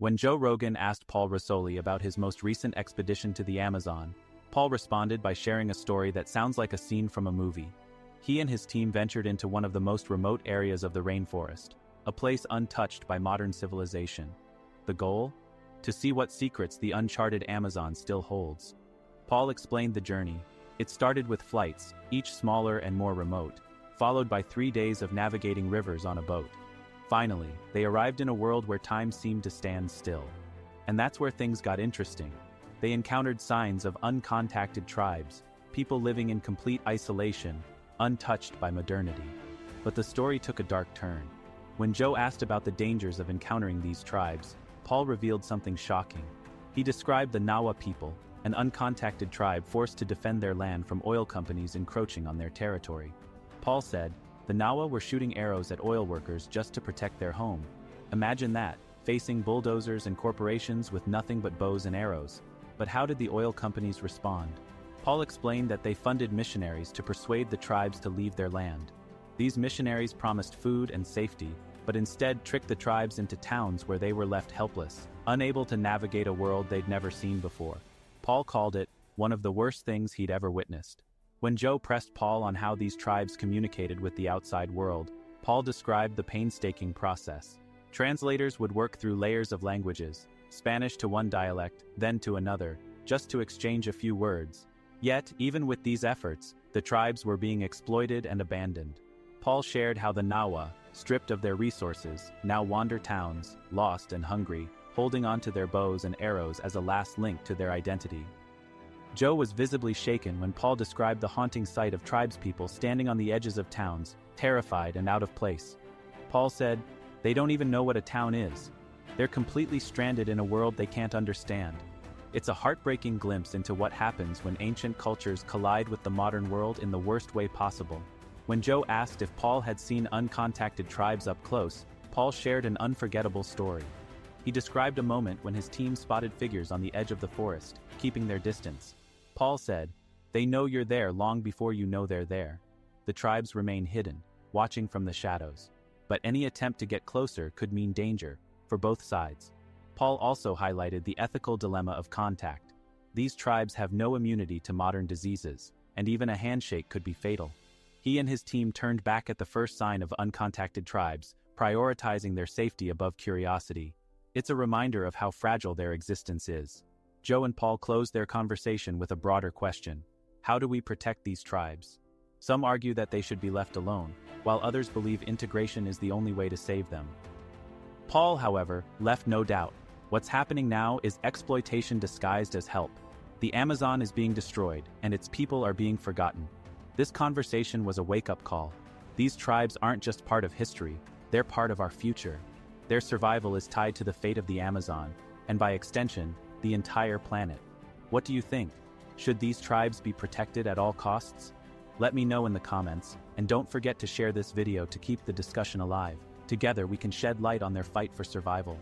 When Joe Rogan asked Paul Rosoli about his most recent expedition to the Amazon, Paul responded by sharing a story that sounds like a scene from a movie. He and his team ventured into one of the most remote areas of the rainforest, a place untouched by modern civilization. The goal? To see what secrets the uncharted Amazon still holds. Paul explained the journey. It started with flights, each smaller and more remote, followed by 3 days of navigating rivers on a boat. Finally, they arrived in a world where time seemed to stand still. And that's where things got interesting. They encountered signs of uncontacted tribes, people living in complete isolation, untouched by modernity. But the story took a dark turn. When Joe asked about the dangers of encountering these tribes, Paul revealed something shocking. He described the Nawa people, an uncontacted tribe forced to defend their land from oil companies encroaching on their territory. Paul said, the Nawa were shooting arrows at oil workers just to protect their home. Imagine that, facing bulldozers and corporations with nothing but bows and arrows. But how did the oil companies respond? Paul explained that they funded missionaries to persuade the tribes to leave their land. These missionaries promised food and safety, but instead tricked the tribes into towns where they were left helpless, unable to navigate a world they'd never seen before. Paul called it one of the worst things he'd ever witnessed. When Joe pressed Paul on how these tribes communicated with the outside world, Paul described the painstaking process. Translators would work through layers of languages, Spanish to one dialect, then to another, just to exchange a few words. Yet, even with these efforts, the tribes were being exploited and abandoned. Paul shared how the Nawa, stripped of their resources, now wander towns, lost and hungry, holding on to their bows and arrows as a last link to their identity. Joe was visibly shaken when Paul described the haunting sight of tribespeople standing on the edges of towns, terrified and out of place. Paul said, "They don't even know what a town is. They're completely stranded in a world they can't understand." It's a heartbreaking glimpse into what happens when ancient cultures collide with the modern world in the worst way possible. When Joe asked if Paul had seen uncontacted tribes up close, Paul shared an unforgettable story. He described a moment when his team spotted figures on the edge of the forest, keeping their distance. Paul said, "They know you're there long before you know they're there. The tribes remain hidden, watching from the shadows. But any attempt to get closer could mean danger, for both sides." Paul also highlighted the ethical dilemma of contact. These tribes have no immunity to modern diseases, and even a handshake could be fatal. He and his team turned back at the first sign of uncontacted tribes, prioritizing their safety above curiosity. It's a reminder of how fragile their existence is. Joe and Paul closed their conversation with a broader question. How do we protect these tribes? Some argue that they should be left alone, while others believe integration is the only way to save them. Paul, however, left no doubt. What's happening now is exploitation disguised as help. The Amazon is being destroyed, and its people are being forgotten. This conversation was a wake-up call. These tribes aren't just part of history, they're part of our future. Their survival is tied to the fate of the Amazon, and by extension, the entire planet. What do you think? Should these tribes be protected at all costs? Let me know in the comments, and don't forget to share this video to keep the discussion alive. Together we can shed light on their fight for survival.